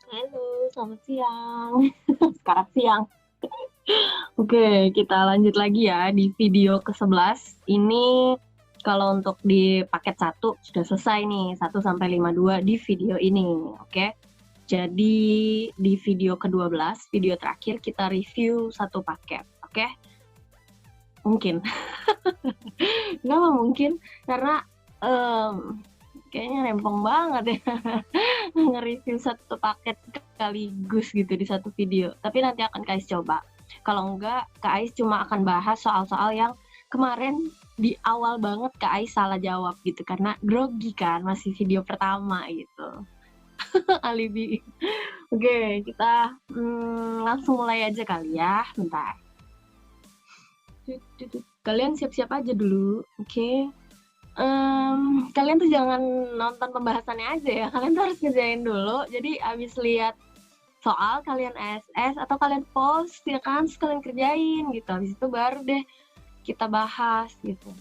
Halo, selamat siang. Sekarang siang. Oke, kita lanjut lagi ya di video ke-11. Ini kalau untuk di paket 1 sudah selesai nih, 1 sampai 52 di video ini. Oke. Jadi di video ke-12, video terakhir kita review satu paket. Oke? Mungkin. Kenapa mungkin? Karena kayaknya rempong banget ya nge-review satu paket sekaligus gitu di satu video. Tapi nanti akan Kais coba. Kalau enggak, Kak Ais cuma akan bahas soal-soal yang kemarin di awal banget Kak Ais salah jawab gitu. Karena grogi kan, masih video pertama gitu. Alibi. Oke, kita langsung mulai aja kali ya. Bentar. Kalian siap-siap aja dulu, oke? Kalian tuh jangan nonton pembahasannya aja ya, kalian tuh harus ngerjain dulu. Jadi abis lihat soal kalian SS atau kalian post ya kan, kalian kerjain gitu. Habis itu baru deh kita bahas gitu.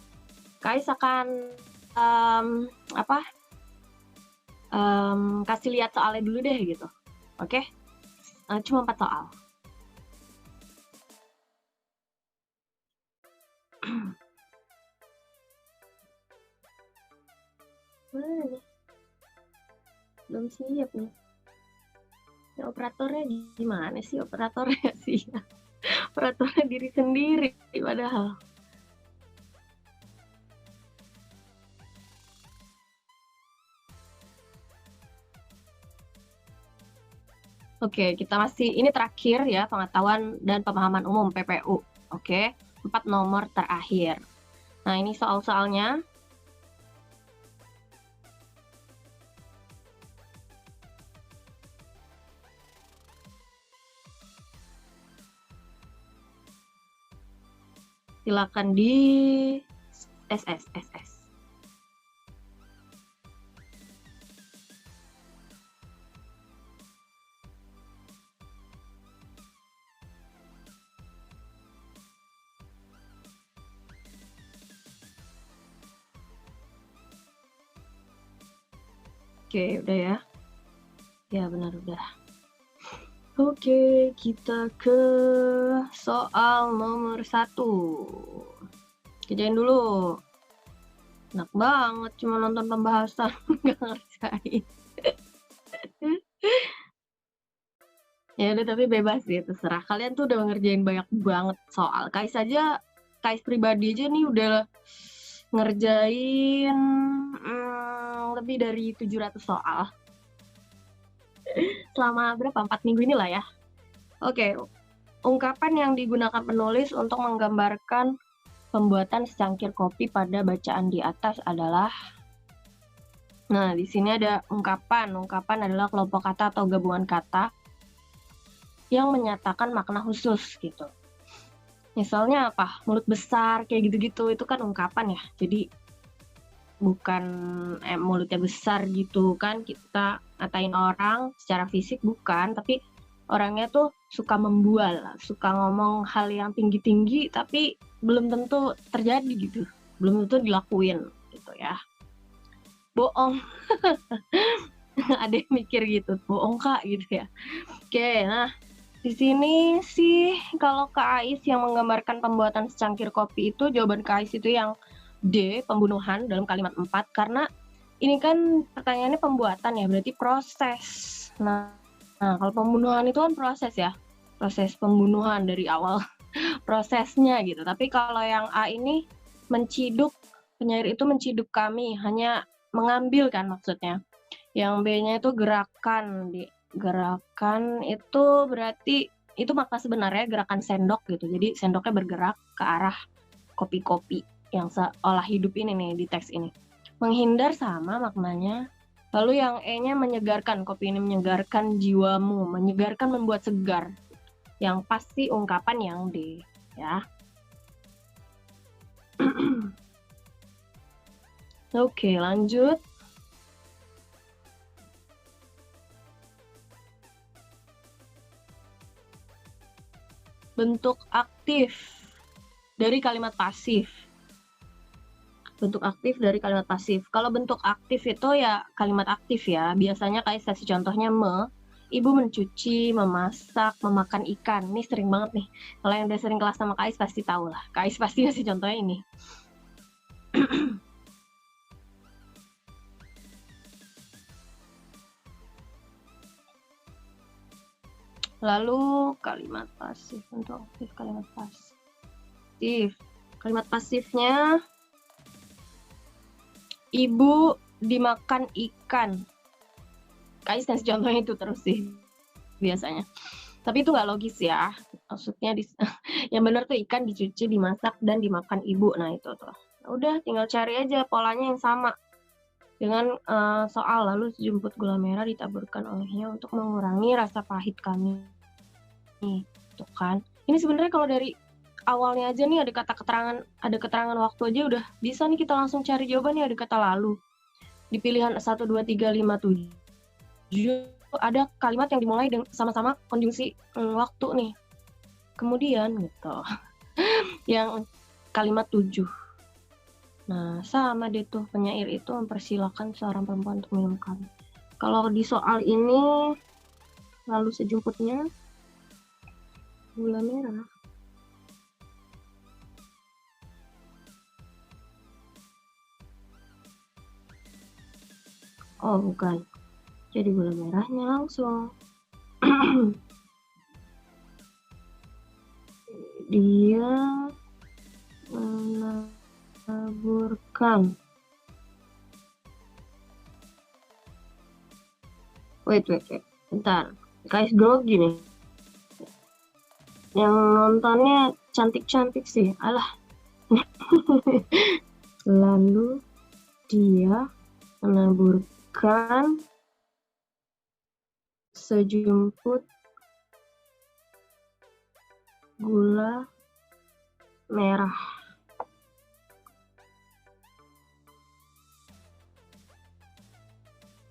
Kais akan kasih lihat soalnya dulu deh gitu. Oke? Cuma 4 soal. Mana nih? Belum siap nih. Ya, operatornya gimana sih operatornya sih? Operatornya diri sendiri padahal. Oke, kita masih ini terakhir ya, pengetahuan dan pemahaman umum PPU. Oke, 4 nomor terakhir. Nah, ini soal-soalnya. Silakan di SS. Oke, udah ya. Ya, benar udah. Oke, kita ke soal nomor 1. Kerjain dulu. Enak banget, cuma nonton pembahasan, nggak ngerjain. Ya udah, tapi bebas sih, terserah. Kalian tuh udah ngerjain banyak banget soal. Kais pribadi aja nih udah ngerjain lebih dari 700 soal. Selama berapa? 4 minggu ini lah ya. Oke, ungkapan yang digunakan penulis untuk menggambarkan pembuatan secangkir kopi pada bacaan di atas adalah. Nah, di sini ada ungkapan. Ungkapan adalah kelompok kata atau gabungan kata yang menyatakan makna khusus gitu. Misalnya apa? Mulut besar kayak gitu-gitu, itu kan ungkapan ya. Jadi bukan mulutnya besar gitu kan, kita ngatain orang secara fisik bukan, tapi orangnya tuh suka membual, suka ngomong hal yang tinggi-tinggi tapi belum tentu terjadi gitu, belum tentu dilakuin gitu ya. Bohong. Ada yang mikir gitu, bohong Kak gitu ya. Oke, nah di sini sih kalau Kak Ais yang menggambarkan pembuatan secangkir kopi itu, jawaban Kak Ais itu yang D, pembunuhan dalam kalimat 4, karena ini kan pertanyaannya pembuatan ya, berarti proses. Nah, kalau pembunuhan itu kan proses ya, proses pembunuhan dari awal prosesnya gitu. Tapi kalau yang A ini menciduk, penyair itu menciduk kami, hanya mengambil kan maksudnya. Yang B-nya itu gerakan, gerakan itu berarti itu makna sebenarnya gerakan sendok gitu. Jadi sendoknya bergerak ke arah kopi-kopi yang seolah hidup ini nih di teks ini. Menghindar sama maknanya. Lalu yang E-nya menyegarkan, kopi ini menyegarkan jiwamu, menyegarkan membuat segar. Yang pasti ungkapan yang D ya. Oke, lanjut. Bentuk aktif dari kalimat pasif. Bentuk aktif dari kalimat pasif. Kalau bentuk aktif itu ya kalimat aktif ya. Biasanya kayak kasih contohnya ibu mencuci, memasak, memakan ikan. Ini sering banget nih. Kalau yang udah sering kelas sama Kais pasti tahu lah. Kais pasti ngasih contohnya ini. Lalu kalimat pasif untuk aktif kalimat pasif. Kalimat pasifnya, ibu dimakan ikan. Kais ngasih contohnya itu terus sih biasanya. Tapi itu nggak logis ya. Maksudnya yang benar tuh ikan dicuci, dimasak, dan dimakan ibu. Nah itu tuh. Udah tinggal cari aja polanya yang sama. Dengan soal lalu sejumput gula merah ditaburkan olehnya untuk mengurangi rasa pahit kami. Tuh kan. Ini sebenarnya kalau dari awalnya aja nih ada kata keterangan, ada keterangan waktu aja udah bisa nih kita langsung cari jawabannya. Ada kata lalu. Di pilihan 1, 2, 3, 5, 7 ada kalimat yang dimulai dengan sama-sama konjungsi waktu nih. Kemudian gitu. Yang kalimat 7. Nah, sama deh tuh, penyair itu mempersilahkan seorang perempuan untuk minum kami. Kalau di soal ini, lalu sejumputnya gula merah. Oh, bukan. Jadi gula merahnya langsung. Dia menaburkan. Wait. Bentar. Guys, grogi nih. Yang nontonnya cantik-cantik sih. Alah. Lalu dia menaburkan sejumput gula merah.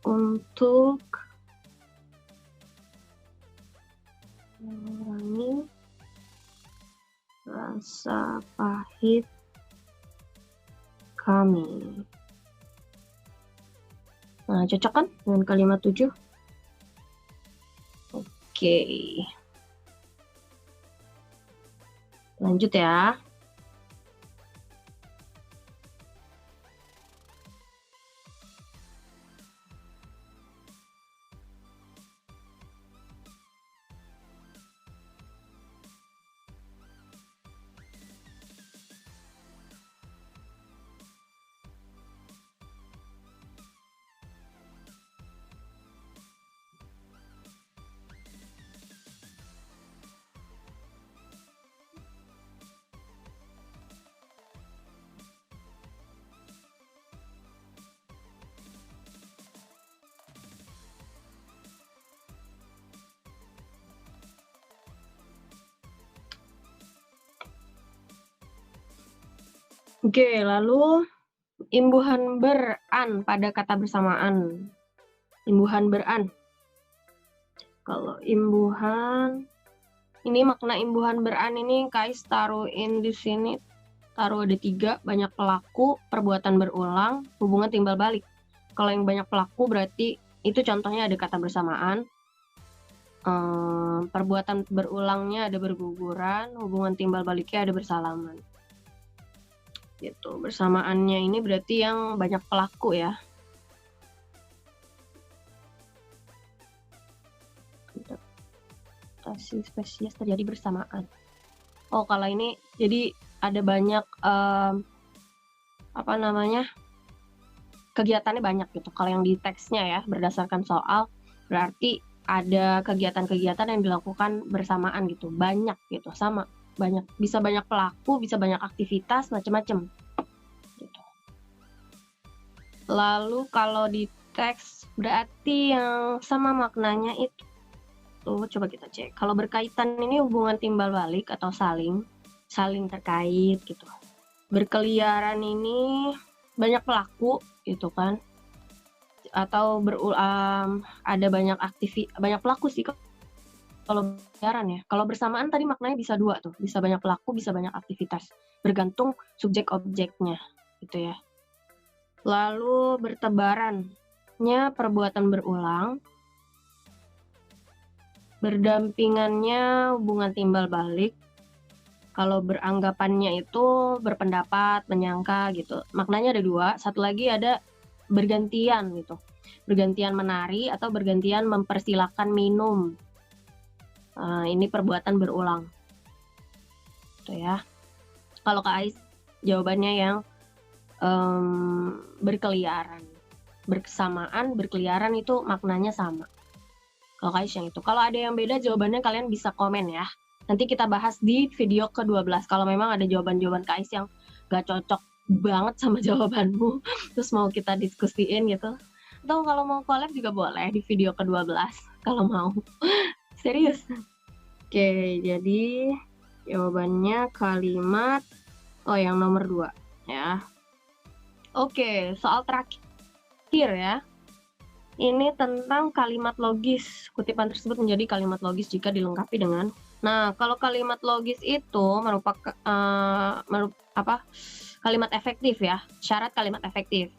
Untuk mengurangi rasa pahit kami. Nah, cocok kan dengan kalimat 7? Oke. Lanjut ya. Oke, lalu imbuhan beran pada kata bersamaan. Imbuhan beran. Kalau imbuhan, ini makna imbuhan beran ini Kais taruhin di sini. Taruh ada 3, banyak pelaku, perbuatan berulang, hubungan timbal balik. Kalau yang banyak pelaku berarti itu contohnya ada kata bersamaan. Perbuatan berulangnya ada berguguran, hubungan timbal baliknya ada bersalaman. Gitu. Bersamaannya ini berarti yang banyak pelaku ya. Adaptasi spesies terjadi bersamaan. Oh, kalau ini jadi ada banyak kegiatannya banyak gitu. Kalau yang di teksnya ya berdasarkan soal berarti ada kegiatan-kegiatan yang dilakukan bersamaan gitu, banyak gitu, sama banyak, bisa banyak pelaku, bisa banyak aktivitas, macam-macam gitu. Lalu kalau di teks berarti yang sama maknanya itu, coba kita cek. Kalau berkaitan ini hubungan timbal balik atau saling terkait gitu. Berkeliaran ini banyak pelaku gitu kan, atau ada banyak pelaku sih kalau berkeliaran ya. Kalau bersamaan tadi maknanya bisa 2 tuh, bisa banyak pelaku, bisa banyak aktivitas, bergantung subjek objeknya gitu ya. Lalu bertebarannya perbuatan berulang. Berdampingannya hubungan timbal balik. Kalau beranggapannya itu berpendapat, menyangka gitu. Maknanya ada dua. Satu lagi ada bergantian gitu. Bergantian menari atau bergantian mempersilahkan minum. Ini perbuatan berulang. Tuh ya. Kalau Kak Ais jawabannya yang berkeliaran. Berkesamaan, berkeliaran itu maknanya sama. Kalau Kak Ais yang itu. Kalau ada yang beda jawabannya kalian bisa komen ya. Nanti kita bahas di video ke-12. Kalau memang ada jawaban-jawaban Kak Ais yang gak cocok banget sama jawabanmu, terus mau kita diskusiin gitu. Atau kalau mau collab juga boleh di video ke-12 kalau mau. Serius. Oke, jadi jawabannya kalimat yang nomor 2 ya. Oke, soal terakhir ya. Ini tentang kalimat logis. Kutipan tersebut menjadi kalimat logis jika dilengkapi dengan. Nah, kalau kalimat logis itu merupakan kalimat efektif ya. Syarat kalimat efektif.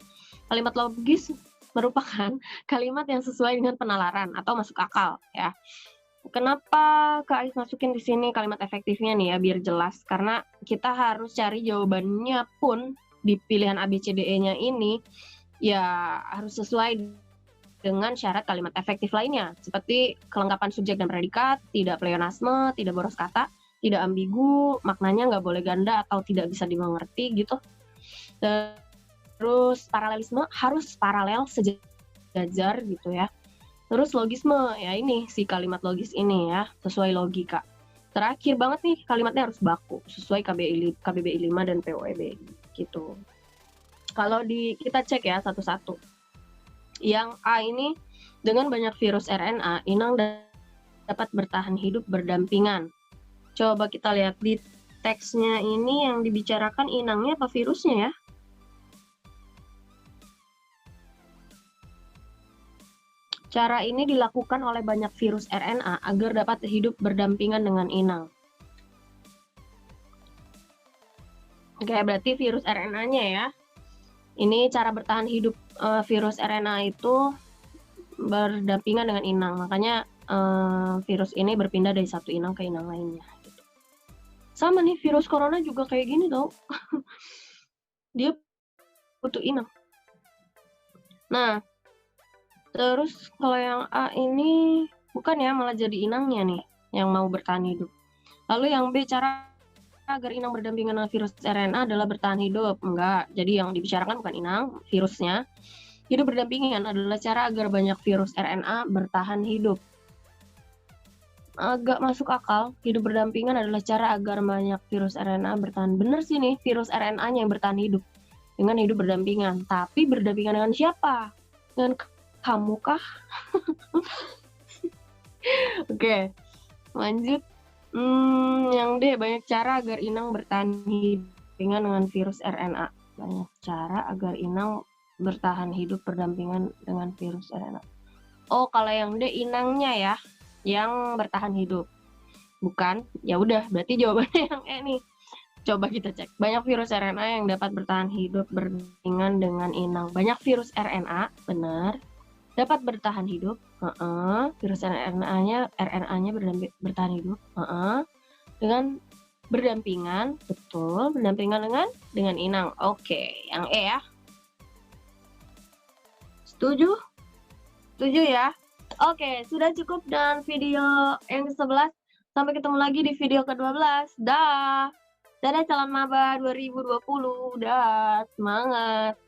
Kalimat logis merupakan kalimat yang sesuai dengan penalaran atau masuk akal ya. Kenapa Kak Ais masukin di sini kalimat efektifnya nih ya, biar jelas. Karena kita harus cari jawabannya pun di pilihan ABCDE-nya ini ya harus sesuai dengan syarat kalimat efektif lainnya, seperti kelengkapan subjek dan predikat, tidak pleonasme, tidak boros kata, tidak ambigu, maknanya nggak boleh ganda atau tidak bisa dimengerti gitu. Terus paralelisme harus paralel sejajar gitu ya. Terus logisme, ya ini si kalimat logis ini ya, sesuai logika. Terakhir banget nih, kalimatnya harus baku, sesuai KBBI 5 dan POEB gitu. Kalau kita cek ya satu-satu. Yang A ini, dengan banyak virus RNA, inang dapat bertahan hidup berdampingan. Coba kita lihat di teksnya ini yang dibicarakan inangnya apa virusnya ya? Cara ini dilakukan oleh banyak virus RNA agar dapat hidup berdampingan dengan inang. Oke, berarti virus RNA-nya ya. Ini cara bertahan hidup virus RNA itu berdampingan dengan inang. Makanya virus ini berpindah dari satu inang ke inang lainnya. Gitu. Sama nih, virus corona juga kayak gini tau. Dia butuh inang. Nah, terus kalau yang A ini bukan ya, malah jadi inangnya nih yang mau bertahan hidup. Lalu yang B, cara agar inang berdampingan dengan virus RNA adalah bertahan hidup. Enggak, jadi yang dibicarakan bukan inang, virusnya. Hidup berdampingan adalah cara agar banyak virus RNA bertahan hidup. Agak masuk akal, hidup berdampingan adalah cara agar banyak virus RNA bertahan. Bener sih nih, virus RNA-nya yang bertahan hidup. Dengan hidup berdampingan. Tapi berdampingan dengan siapa? Dengan kamu kah? Oke, lanjut. Yang D, banyak cara agar inang bertahan hidup dengan virus RNA. Banyak cara agar inang bertahan hidup berdampingan dengan virus RNA. Oh, kalau yang D inangnya ya, yang bertahan hidup. Bukan? Ya udah, berarti jawabannya yang E nih. Coba kita cek. Banyak virus RNA yang dapat bertahan hidup berdampingan dengan inang. Banyak virus RNA, benar. Dapat bertahan hidup, virus RNA-nya bertahan hidup, dengan berdampingan, betul, berdampingan dengan inang. Oke, yang E ya. Setuju? Setuju ya? Oke, sudah cukup dan video yang ke-11. Sampai ketemu lagi di video ke-12. Dah. Dadah calon maba 2020. Dah, semangat.